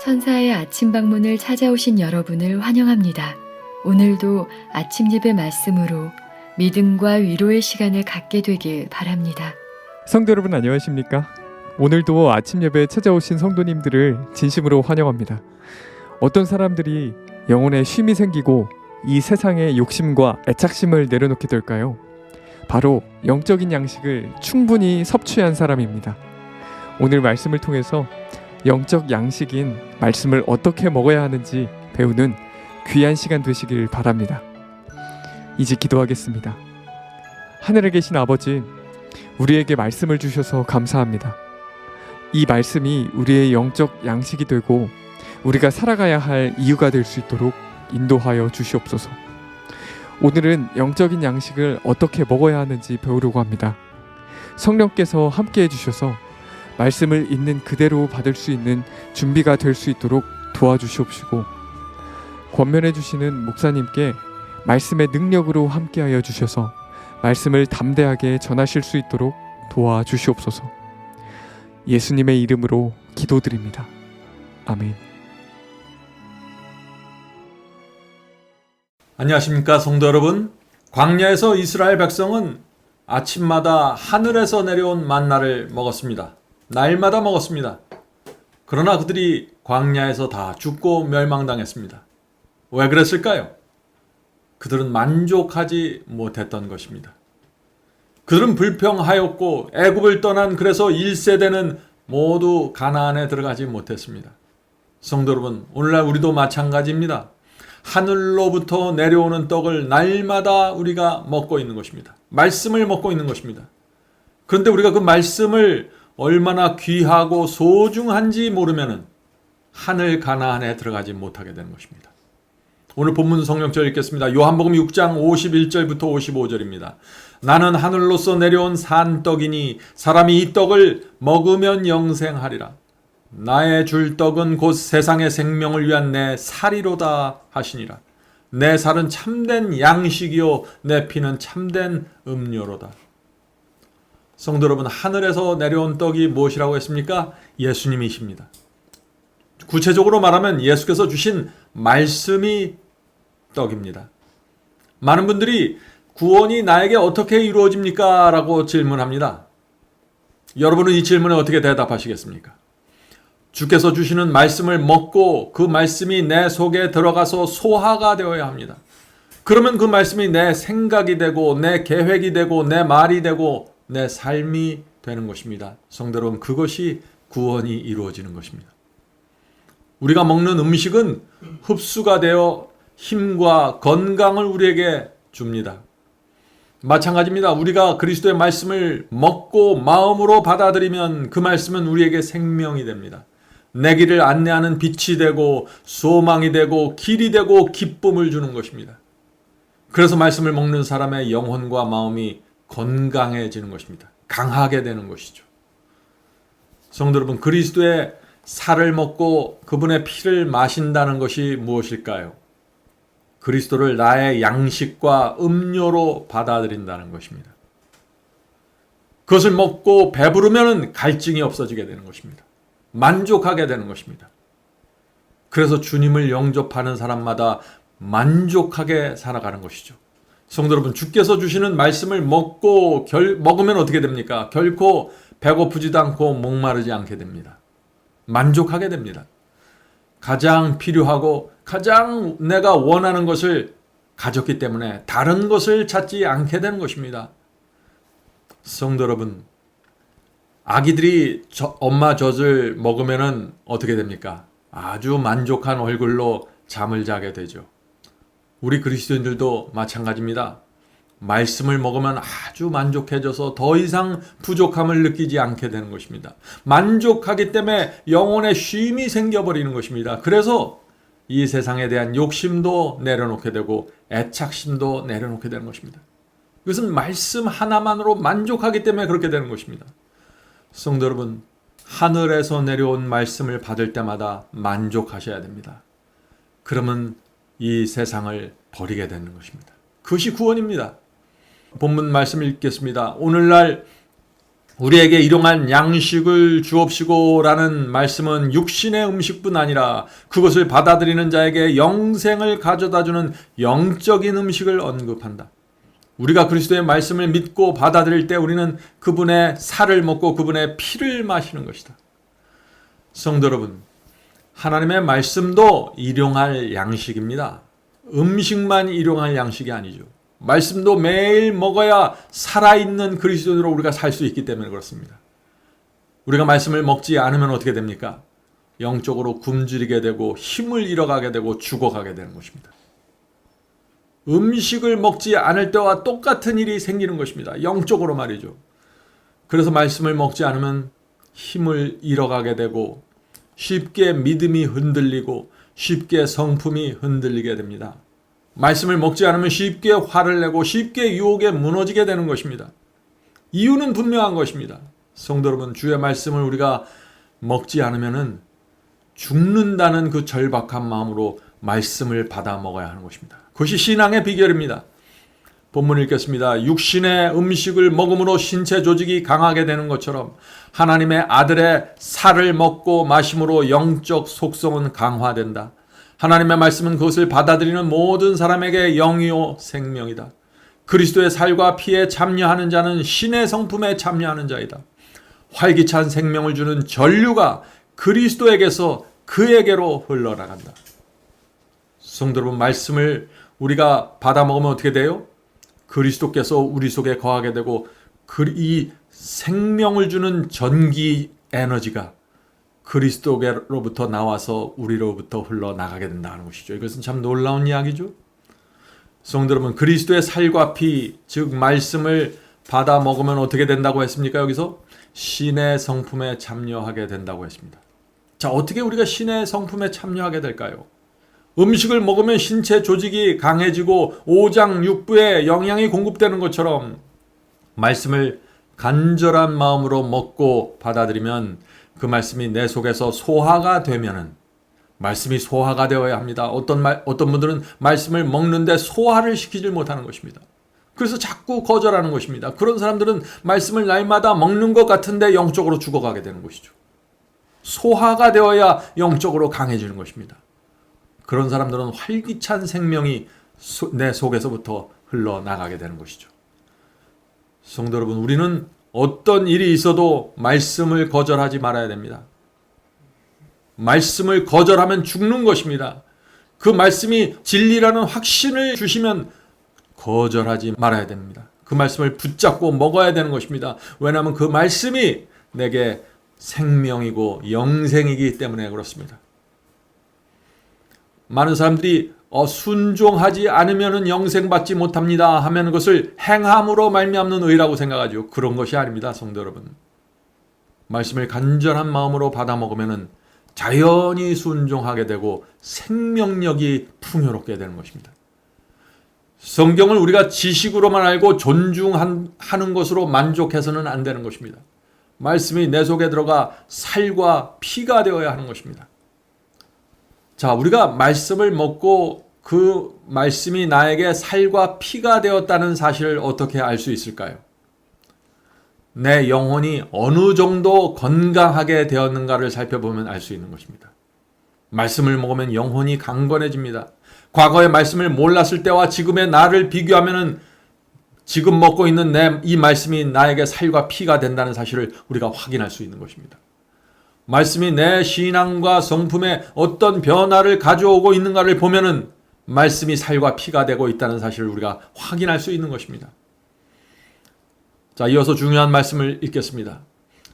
천사의 아침 방문을 찾아오신 여러분을 환영합니다. 오늘도 아침 예배 말씀으로 믿음과 위로의 시간을 갖게 되길 바랍니다. 성도 여러분 안녕하십니까? 오늘도 아침 예배에 찾아오신 성도님들을 진심으로 환영합니다. 어떤 사람들이 영혼에 쉼이 생기고 이 세상의 욕심과 애착심을 내려놓게 될까요? 바로 영적인 양식을 충분히 섭취한 사람입니다. 오늘 말씀을 통해서 영적 양식인 말씀을 어떻게 먹어야 하는지 배우는 귀한 시간 되시길 바랍니다. 이제 기도하겠습니다. 하늘에 계신 아버지, 우리에게 말씀을 주셔서 감사합니다. 이 말씀이 우리의 영적 양식이 되고 우리가 살아가야 할 이유가 될 수 있도록 인도하여 주시옵소서. 오늘은 영적인 양식을 어떻게 먹어야 하는지 배우려고 합니다. 성령께서 함께해 주셔서 말씀을 있는 그대로 받을 수 있는 준비가 될 수 있도록 도와주시옵시고, 권면해 주시는 목사님께 말씀의 능력으로 함께하여 주셔서 말씀을 담대하게 전하실 수 있도록 도와주시옵소서. 예수님의 이름으로 기도드립니다. 아멘. 안녕하십니까 성도 여러분. 광야에서 이스라엘 백성은 아침마다 하늘에서 내려온 만나를 먹었습니다. 날마다 먹었습니다. 그러나 그들이 광야에서 다 죽고 멸망당했습니다. 왜 그랬을까요? 그들은 만족하지 못했던 것입니다. 그들은 불평하였고 애굽을 떠난 그래서 1세대는 모두 가나안에 들어가지 못했습니다. 성도 여러분, 오늘날 우리도 마찬가지입니다. 하늘로부터 내려오는 떡을 날마다 우리가 먹고 있는 것입니다. 말씀을 먹고 있는 것입니다. 그런데 우리가 그 말씀을 얼마나 귀하고 소중한지 모르면 하늘 가나안에 들어가지 못하게 되는 것입니다. 오늘 본문 성경절 읽겠습니다. 요한복음 6장 51절부터 55절입니다. 나는 하늘로서 내려온 산떡이니 사람이 이 떡을 먹으면 영생하리라. 나의 줄 떡은 곧 세상의 생명을 위한 내 살이로다 하시니라. 내 살은 참된 양식이요 내 피는 참된 음료로다. 성도 여러분, 하늘에서 내려온 떡이 무엇이라고 했습니까? 예수님이십니다. 구체적으로 말하면 예수께서 주신 말씀이 떡입니다. 많은 분들이 구원이 나에게 어떻게 이루어집니까? 라고 질문합니다. 여러분은 이 질문에 어떻게 대답하시겠습니까? 주께서 주시는 말씀을 먹고 그 말씀이 내 속에 들어가서 소화가 되어야 합니다. 그러면 그 말씀이 내 생각이 되고 내 계획이 되고 내 말이 되고 내 삶이 되는 것입니다. 성도 여러분, 그것이 구원이 이루어지는 것입니다. 우리가 먹는 음식은 흡수가 되어 힘과 건강을 우리에게 줍니다. 마찬가지입니다. 우리가 그리스도의 말씀을 먹고 마음으로 받아들이면 그 말씀은 우리에게 생명이 됩니다. 내 길을 안내하는 빛이 되고 소망이 되고 길이 되고 기쁨을 주는 것입니다. 그래서 말씀을 먹는 사람의 영혼과 마음이 건강해지는 것입니다. 강하게 되는 것이죠. 성도 여러분, 그리스도의 살을 먹고 그분의 피를 마신다는 것이 무엇일까요? 그리스도를 나의 양식과 음료로 받아들인다는 것입니다. 그것을 먹고 배부르면 갈증이 없어지게 되는 것입니다. 만족하게 되는 것입니다. 그래서 주님을 영접하는 사람마다 만족하게 살아가는 것이죠. 성도 여러분, 주께서 주시는 말씀을 먹으면 어떻게 됩니까? 결코 배고프지도 않고 목마르지 않게 됩니다. 만족하게 됩니다. 가장 필요하고 가장 내가 원하는 것을 가졌기 때문에 다른 것을 찾지 않게 되는 것입니다. 성도 여러분, 아기들이 엄마 젖을 먹으면 어떻게 됩니까? 아주 만족한 얼굴로 잠을 자게 되죠. 우리 그리스도인들도 마찬가지입니다. 말씀을 먹으면 아주 만족해져서 더 이상 부족함을 느끼지 않게 되는 것입니다. 만족하기 때문에 영혼의 쉼이 생겨버리는 것입니다. 그래서 이 세상에 대한 욕심도 내려놓게 되고 애착심도 내려놓게 되는 것입니다. 그것은 말씀 하나만으로 만족하기 때문에 그렇게 되는 것입니다. 성도 여러분, 하늘에서 내려온 말씀을 받을 때마다 만족하셔야 됩니다. 그러면 이 세상을 버리게 되는 것입니다. 그것이 구원입니다. 본문 말씀을 읽겠습니다. 오늘날 우리에게 일용할 양식을 주옵시고라는 말씀은 육신의 음식뿐 아니라 그것을 받아들이는 자에게 영생을 가져다주는 영적인 음식을 언급한다. 우리가 그리스도의 말씀을 믿고 받아들일 때 우리는 그분의 살을 먹고 그분의 피를 마시는 것이다. 성도 여러분, 하나님의 말씀도 일용할 양식입니다. 음식만 일용할 양식이 아니죠. 말씀도 매일 먹어야 살아있는 그리스도인으로 우리가 살 수 있기 때문에 그렇습니다. 우리가 말씀을 먹지 않으면 어떻게 됩니까? 영적으로 굶주리게 되고 힘을 잃어가게 되고 죽어가게 되는 것입니다. 음식을 먹지 않을 때와 똑같은 일이 생기는 것입니다. 영적으로 말이죠. 그래서 말씀을 먹지 않으면 힘을 잃어가게 되고 쉽게 믿음이 흔들리고 쉽게 성품이 흔들리게 됩니다. 말씀을 먹지 않으면 쉽게 화를 내고 쉽게 유혹에 무너지게 되는 것입니다. 이유는 분명한 것입니다. 성도 여러분, 주의 말씀을 우리가 먹지 않으면 죽는다는 그 절박한 마음으로 말씀을 받아 먹어야 하는 것입니다. 그것이 신앙의 비결입니다. 본문을 읽겠습니다. 육신의 음식을 먹음으로 신체 조직이 강하게 되는 것처럼 하나님의 아들의 살을 먹고 마심으로 영적 속성은 강화된다. 하나님의 말씀은 그것을 받아들이는 모든 사람에게 영이요 생명이다. 그리스도의 살과 피에 참여하는 자는 신의 성품에 참여하는 자이다. 활기찬 생명을 주는 전류가 그리스도에게서 그에게로 흘러나간다. 성도 여러분, 말씀을 우리가 받아 먹으면 어떻게 돼요? 그리스도께서 우리 속에 거하게 되고 이 생명을 주는 전기 에너지가 그리스도로부터 나와서 우리로부터 흘러나가게 된다는 것이죠. 이것은 참 놀라운 이야기죠. 성도 여러분, 그리스도의 살과 피, 즉 말씀을 받아 먹으면 어떻게 된다고 했습니까? 여기서 신의 성품에 참여하게 된다고 했습니다. 자, 어떻게 우리가 신의 성품에 참여하게 될까요? 음식을 먹으면 신체 조직이 강해지고 오장 육부에 영양이 공급되는 것처럼 말씀을 간절한 마음으로 먹고 받아들이면 그 말씀이 내 속에서 소화가 되면은, 말씀이 소화가 되어야 합니다. 어떤 분들은 말씀을 먹는데 소화를 시키질 못하는 것입니다. 그래서 자꾸 거절하는 것입니다. 그런 사람들은 말씀을 날마다 먹는 것 같은데 영적으로 죽어가게 되는 것이죠. 소화가 되어야 영적으로 강해지는 것입니다. 그런 사람들은 활기찬 생명이 내 속에서부터 흘러나가게 되는 것이죠. 성도 여러분, 우리는 어떤 일이 있어도 말씀을 거절하지 말아야 됩니다. 말씀을 거절하면 죽는 것입니다. 그 말씀이 진리라는 확신을 주시면 거절하지 말아야 됩니다. 그 말씀을 붙잡고 먹어야 되는 것입니다. 왜냐하면 그 말씀이 내게 생명이고 영생이기 때문에 그렇습니다. 많은 사람들이 순종하지 않으면 영생받지 못합니다 하면 그것을 행함으로 말미암는 의라고 생각하죠. 그런 것이 아닙니다. 성도 여러분, 말씀을 간절한 마음으로 받아 먹으면 자연히 순종하게 되고 생명력이 풍요롭게 되는 것입니다. 성경을 우리가 지식으로만 알고 존중하는 것으로 만족해서는 안 되는 것입니다. 말씀이 내 속에 들어가 살과 피가 되어야 하는 것입니다. 자, 우리가 말씀을 먹고 그 말씀이 나에게 살과 피가 되었다는 사실을 어떻게 알 수 있을까요? 내 영혼이 어느 정도 건강하게 되었는가를 살펴보면 알 수 있는 것입니다. 말씀을 먹으면 영혼이 강건해집니다. 과거의 말씀을 몰랐을 때와 지금의 나를 비교하면 지금 먹고 있는 이 말씀이 나에게 살과 피가 된다는 사실을 우리가 확인할 수 있는 것입니다. 말씀이 내 신앙과 성품에 어떤 변화를 가져오고 있는가를 보면은 말씀이 살과 피가 되고 있다는 사실을 우리가 확인할 수 있는 것입니다. 자, 이어서 중요한 말씀을 읽겠습니다.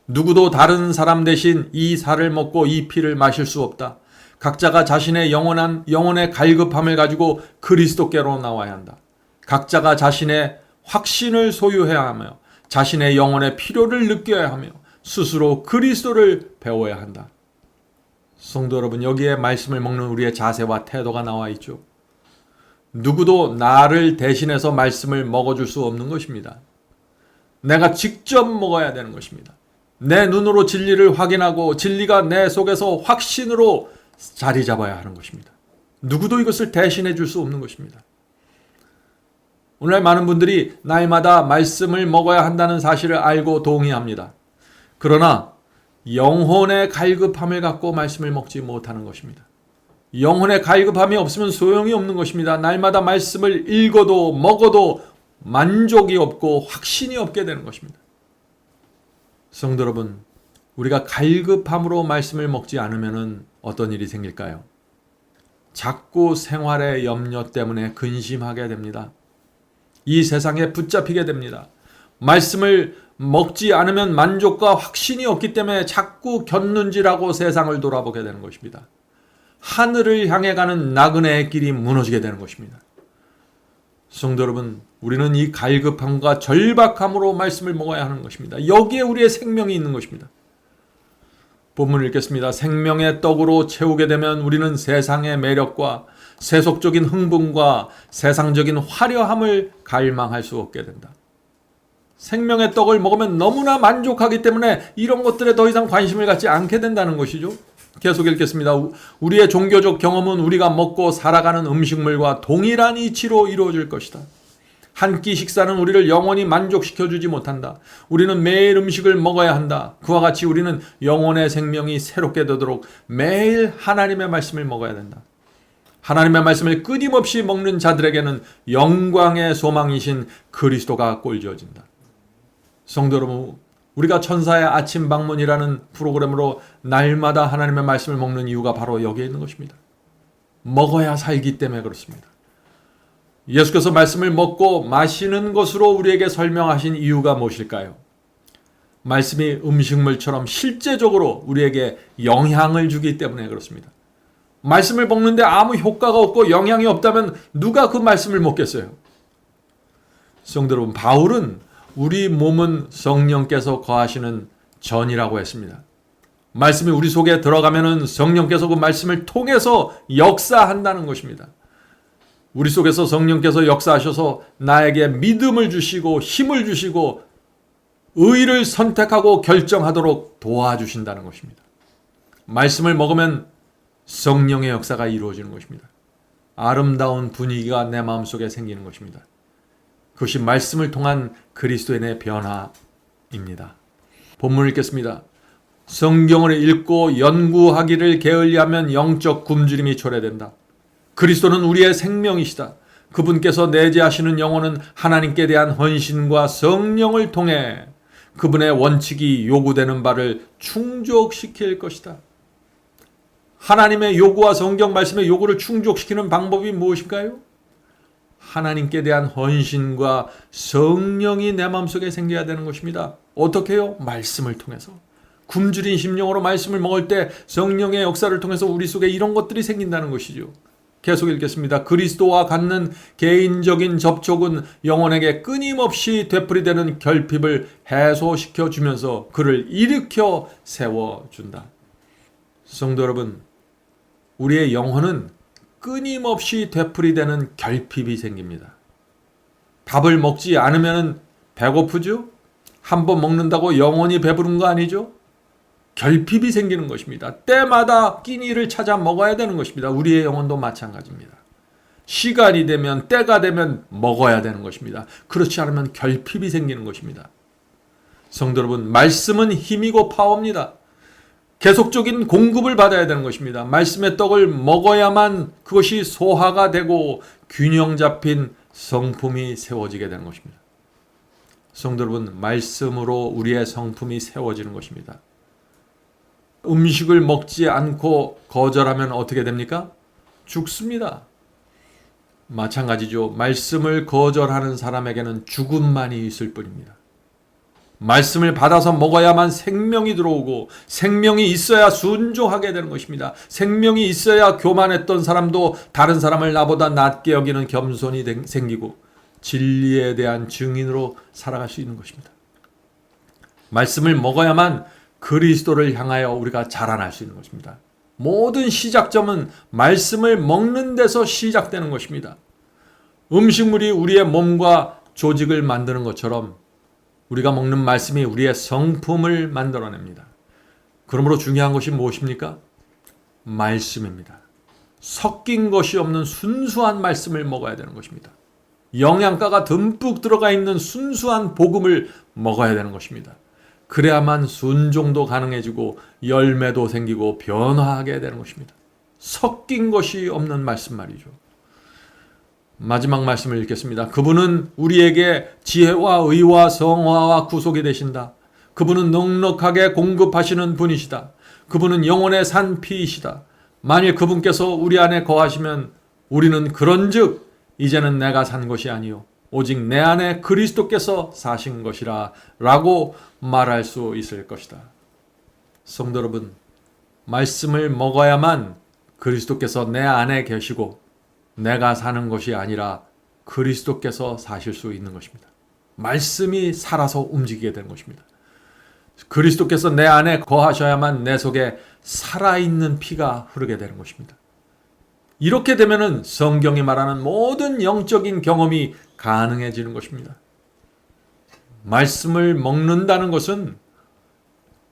누구도 다른 사람 대신 이 살을 먹고 이 피를 마실 수 없다. 각자가 자신의 영혼의 갈급함을 가지고 그리스도께로 나와야 한다. 각자가 자신의 확신을 소유해야 하며 자신의 영혼의 필요를 느껴야 하며 스스로 그리스도를 배워야 한다. 성도 여러분, 여기에 말씀을 먹는 우리의 자세와 태도가 나와 있죠. 누구도 나를 대신해서 말씀을 먹어줄 수 없는 것입니다. 내가 직접 먹어야 되는 것입니다. 내 눈으로 진리를 확인하고 진리가 내 속에서 확신으로 자리 잡아야 하는 것입니다. 누구도 이것을 대신해 줄 수 없는 것입니다. 오늘날 많은 분들이 날마다 말씀을 먹어야 한다는 사실을 알고 동의합니다. 그러나 영혼의 갈급함을 갖고 말씀을 먹지 못하는 것입니다. 영혼의 갈급함이 없으면 소용이 없는 것입니다. 날마다 말씀을 읽어도 먹어도 만족이 없고 확신이 없게 되는 것입니다. 성도 여러분, 우리가 갈급함으로 말씀을 먹지 않으면 어떤 일이 생길까요? 자꾸 생활의 염려 때문에 근심하게 됩니다. 이 세상에 붙잡히게 됩니다. 말씀을 먹지 않으면 만족과 확신이 없기 때문에 자꾸 곁눈질하고 세상을 돌아보게 되는 것입니다. 하늘을 향해 가는 나그네의 길이 무너지게 되는 것입니다. 성도 여러분, 우리는 이 갈급함과 절박함으로 말씀을 먹어야 하는 것입니다. 여기에 우리의 생명이 있는 것입니다. 본문을 읽겠습니다. 생명의 떡으로 채우게 되면 우리는 세상의 매력과 세속적인 흥분과 세상적인 화려함을 갈망할 수 없게 된다. 생명의 떡을 먹으면 너무나 만족하기 때문에 이런 것들에 더 이상 관심을 갖지 않게 된다는 것이죠. 계속 읽겠습니다. 우리의 종교적 경험은 우리가 먹고 살아가는 음식물과 동일한 이치로 이루어질 것이다. 한 끼 식사는 우리를 영원히 만족시켜주지 못한다. 우리는 매일 음식을 먹어야 한다. 그와 같이 우리는 영혼의 생명이 새롭게 되도록 매일 하나님의 말씀을 먹어야 된다. 하나님의 말씀을 끊임없이 먹는 자들에게는 영광의 소망이신 그리스도가 꼴지어진다. 성도 여러분, 우리가 천사의 아침 방문이라는 프로그램으로 날마다 하나님의 말씀을 먹는 이유가 바로 여기에 있는 것입니다. 먹어야 살기 때문에 그렇습니다. 예수께서 말씀을 먹고 마시는 것으로 우리에게 설명하신 이유가 무엇일까요? 말씀이 음식물처럼 실제적으로 우리에게 영향을 주기 때문에 그렇습니다. 말씀을 먹는데 아무 효과가 없고 영향이 없다면 누가 그 말씀을 먹겠어요? 성도 여러분, 바울은 우리 몸은 성령께서 거하시는 전이라고 했습니다. 말씀이 우리 속에 들어가면은 성령께서 그 말씀을 통해서 역사한다는 것입니다. 우리 속에서 성령께서 역사하셔서 나에게 믿음을 주시고 힘을 주시고 의를 선택하고 결정하도록 도와주신다는 것입니다. 말씀을 먹으면 성령의 역사가 이루어지는 것입니다. 아름다운 분위기가 내 마음속에 생기는 것입니다. 그것이 말씀을 통한 그리스도인의 변화입니다. 본문을 읽겠습니다. 성경을 읽고 연구하기를 게을리하면 영적 굶주림이 초래된다. 그리스도는 우리의 생명이시다. 그분께서 내재하시는 영혼은 하나님께 대한 헌신과 성령을 통해 그분의 원칙이 요구되는 바를 충족시킬 것이다. 하나님의 요구와 성경 말씀의 요구를 충족시키는 방법이 무엇일까요? 하나님께 대한 헌신과 성령이 내 마음속에 생겨야 되는 것입니다. 어떻게 해요? 말씀을 통해서. 굶주린 심령으로 말씀을 먹을 때 성령의 역사를 통해서 우리 속에 이런 것들이 생긴다는 것이죠. 계속 읽겠습니다. 그리스도와 갖는 개인적인 접촉은 영혼에게 끊임없이 되풀이되는 결핍을 해소시켜 주면서 그를 일으켜 세워준다. 성도 여러분, 우리의 영혼은 끊임없이 되풀이되는 결핍이 생깁니다. 밥을 먹지 않으면 배고프죠? 한번 먹는다고 영원히 배부른 거 아니죠? 결핍이 생기는 것입니다. 때마다 끼니를 찾아 먹어야 되는 것입니다. 우리의 영혼도 마찬가지입니다. 시간이 되면 때가 되면 먹어야 되는 것입니다. 그렇지 않으면 결핍이 생기는 것입니다. 성도 여러분, 말씀은 힘이고 파워입니다. 계속적인 공급을 받아야 되는 것입니다. 말씀의 떡을 먹어야만 그것이 소화가 되고 균형 잡힌 성품이 세워지게 되는 것입니다. 성도 여러분, 말씀으로 우리의 성품이 세워지는 것입니다. 음식을 먹지 않고 거절하면 어떻게 됩니까? 죽습니다. 마찬가지죠. 말씀을 거절하는 사람에게는 죽음만이 있을 뿐입니다. 말씀을 받아서 먹어야만 생명이 들어오고 생명이 있어야 순종하게 되는 것입니다. 생명이 있어야 교만했던 사람도 다른 사람을 나보다 낮게 여기는 겸손이 생기고 진리에 대한 증인으로 살아갈 수 있는 것입니다. 말씀을 먹어야만 그리스도를 향하여 우리가 자라날 수 있는 것입니다. 모든 시작점은 말씀을 먹는 데서 시작되는 것입니다. 음식물이 우리의 몸과 조직을 만드는 것처럼 우리가 먹는 말씀이 우리의 성품을 만들어냅니다. 그러므로 중요한 것이 무엇입니까? 말씀입니다. 섞인 것이 없는 순수한 말씀을 먹어야 되는 것입니다. 영양가가 듬뿍 들어가 있는 순수한 복음을 먹어야 되는 것입니다. 그래야만 순종도 가능해지고 열매도 생기고 변화하게 되는 것입니다. 섞인 것이 없는 말씀 말이죠. 마지막 말씀을 읽겠습니다. 그분은 우리에게 지혜와 의와 성화와 구속이 되신다. 그분은 넉넉하게 공급하시는 분이시다. 그분은 영혼의 산 피이시다. 만일 그분께서 우리 안에 거하시면 우리는 그런즉 이제는 내가 산 것이 아니요 오직 내 안에 그리스도께서 사신 것이라 라고 말할 수 있을 것이다. 성도 여러분, 말씀을 먹어야만 그리스도께서 내 안에 계시고 내가 사는 것이 아니라 그리스도께서 사실 수 있는 것입니다. 말씀이 살아서 움직이게 되는 것입니다. 그리스도께서 내 안에 거하셔야만 내 속에 살아있는 피가 흐르게 되는 것입니다. 이렇게 되면은 성경이 말하는 모든 영적인 경험이 가능해지는 것입니다. 말씀을 먹는다는 것은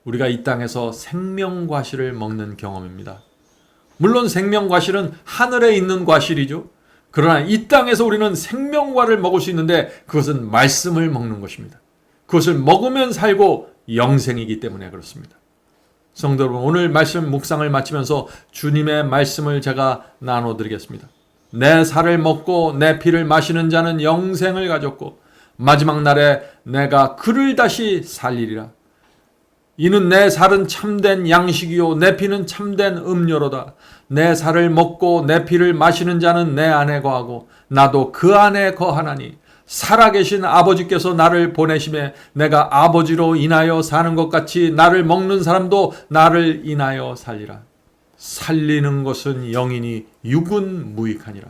우리가 이 땅에서 생명과실을 먹는 경험입니다. 물론 생명과실은 하늘에 있는 과실이죠. 그러나 이 땅에서 우리는 생명과를 먹을 수 있는데 그것은 말씀을 먹는 것입니다. 그것을 먹으면 살고 영생이기 때문에 그렇습니다. 성도 여러분, 오늘 말씀 묵상을 마치면서 주님의 말씀을 제가 나눠드리겠습니다. 내 살을 먹고 내 피를 마시는 자는 영생을 가졌고 마지막 날에 내가 그를 다시 살리리라. 이는 내 살은 참된 양식이요 내 피는 참된 음료로다. 내 살을 먹고 내 피를 마시는 자는 내 안에 거하고 나도 그 안에 거하나니 살아계신 아버지께서 나를 보내심에 내가 아버지로 인하여 사는 것 같이 나를 먹는 사람도 나를 인하여 살리라. 살리는 것은 영이니 육은 무익하니라.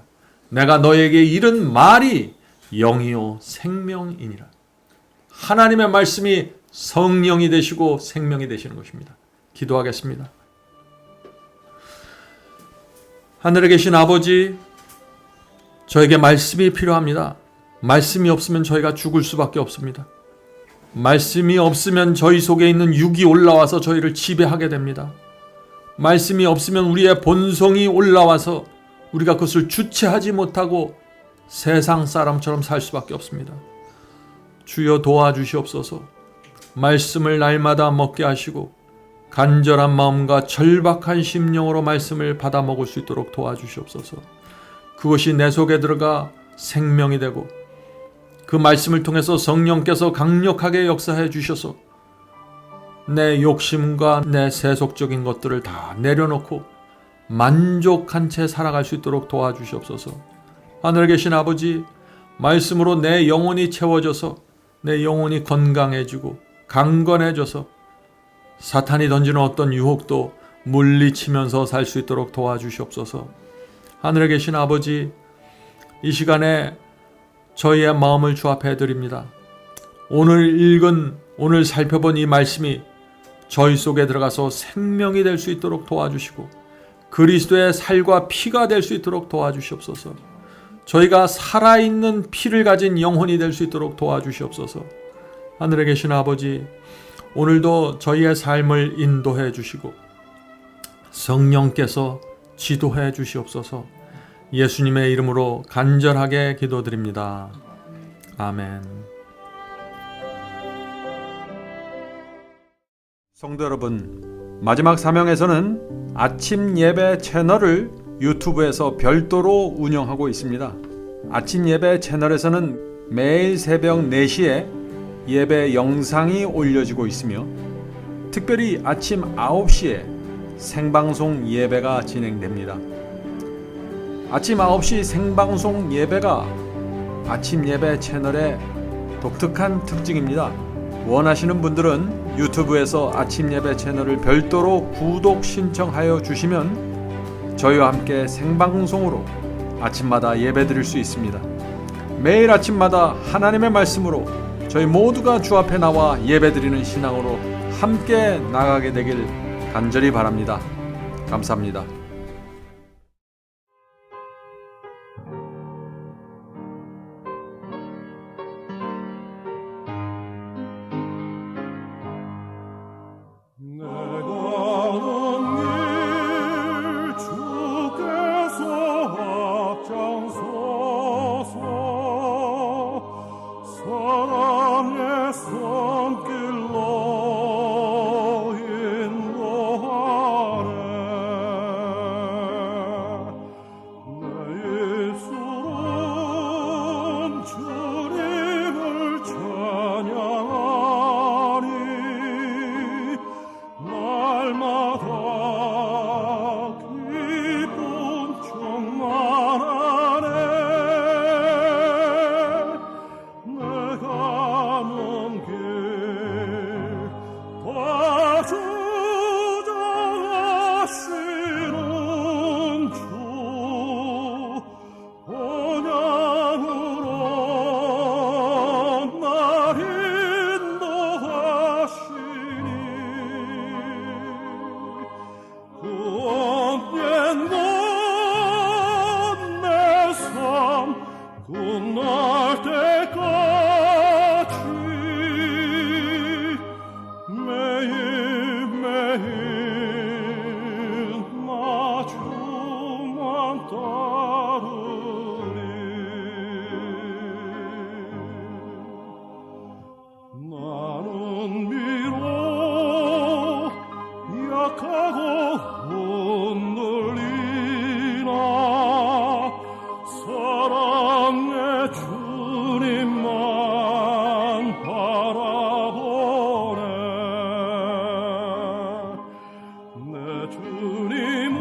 내가 너에게 이른 말이 영이요 생명이니라. 하나님의 말씀이 성령이 되시고 생명이 되시는 것입니다. 기도하겠습니다. 하늘에 계신 아버지, 저에게 말씀이 필요합니다. 말씀이 없으면 저희가 죽을 수밖에 없습니다. 말씀이 없으면 저희 속에 있는 육이 올라와서 저희를 지배하게 됩니다. 말씀이 없으면 우리의 본성이 올라와서 우리가 그것을 주체하지 못하고 세상 사람처럼 살 수밖에 없습니다. 주여 도와주시옵소서. 말씀을 날마다 먹게 하시고 간절한 마음과 절박한 심령으로 말씀을 받아 먹을 수 있도록 도와주시옵소서. 그것이 내 속에 들어가 생명이 되고 그 말씀을 통해서 성령께서 강력하게 역사해 주셔서 내 욕심과 내 세속적인 것들을 다 내려놓고 만족한 채 살아갈 수 있도록 도와주시옵소서. 하늘에 계신 아버지, 말씀으로 내 영혼이 채워져서 내 영혼이 건강해지고 강건해져서 사탄이 던지는 어떤 유혹도 물리치면서 살 수 있도록 도와주시옵소서. 하늘에 계신 아버지, 이 시간에 저희의 마음을 주 앞에 드립니다. 오늘 살펴본 이 말씀이 저희 속에 들어가서 생명이 될 수 있도록 도와주시고 그리스도의 살과 피가 될 수 있도록 도와주시옵소서. 저희가 살아있는 피를 가진 영혼이 될 수 있도록 도와주시옵소서. 하늘에 계신 아버지, 오늘도 저희의 삶을 인도해 주시고 성령께서 지도해 주시옵소서. 예수님의 이름으로 간절하게 기도드립니다. 아멘. 성도 여러분, 마지막 사명에서는 아침 예배 채널을 유튜브에서 별도로 운영하고 있습니다. 아침 예배 채널에서는 매일 새벽 4시에 예배 영상이 올려지고 있으며 특별히 아침 9시에 생방송 예배가 진행됩니다. 아침 9시 생방송 예배가 아침 예배 채널의 독특한 특징입니다. 원하시는 분들은 유튜브에서 아침 예배 채널을 별도로 구독 신청하여 주시면 저희와 함께 생방송으로 아침마다 예배 드릴 수 있습니다. 매일 아침마다 하나님의 말씀으로 저희 모두가 주 앞에 나와 예배 드리는 신앙으로 함께 나가게 되길 간절히 바랍니다. 감사합니다. 주께서 앞장서서 기쁜 정말 안에 내가 먼 길 다 주장하시는 주 언양으로 날 인도하시니 그 언젠간 내 삶 끝날 때까지 매일매일 나 주만 따르리 나는 비록 약하고 흔들리나 사랑의 주님만 바라보네 내 주님은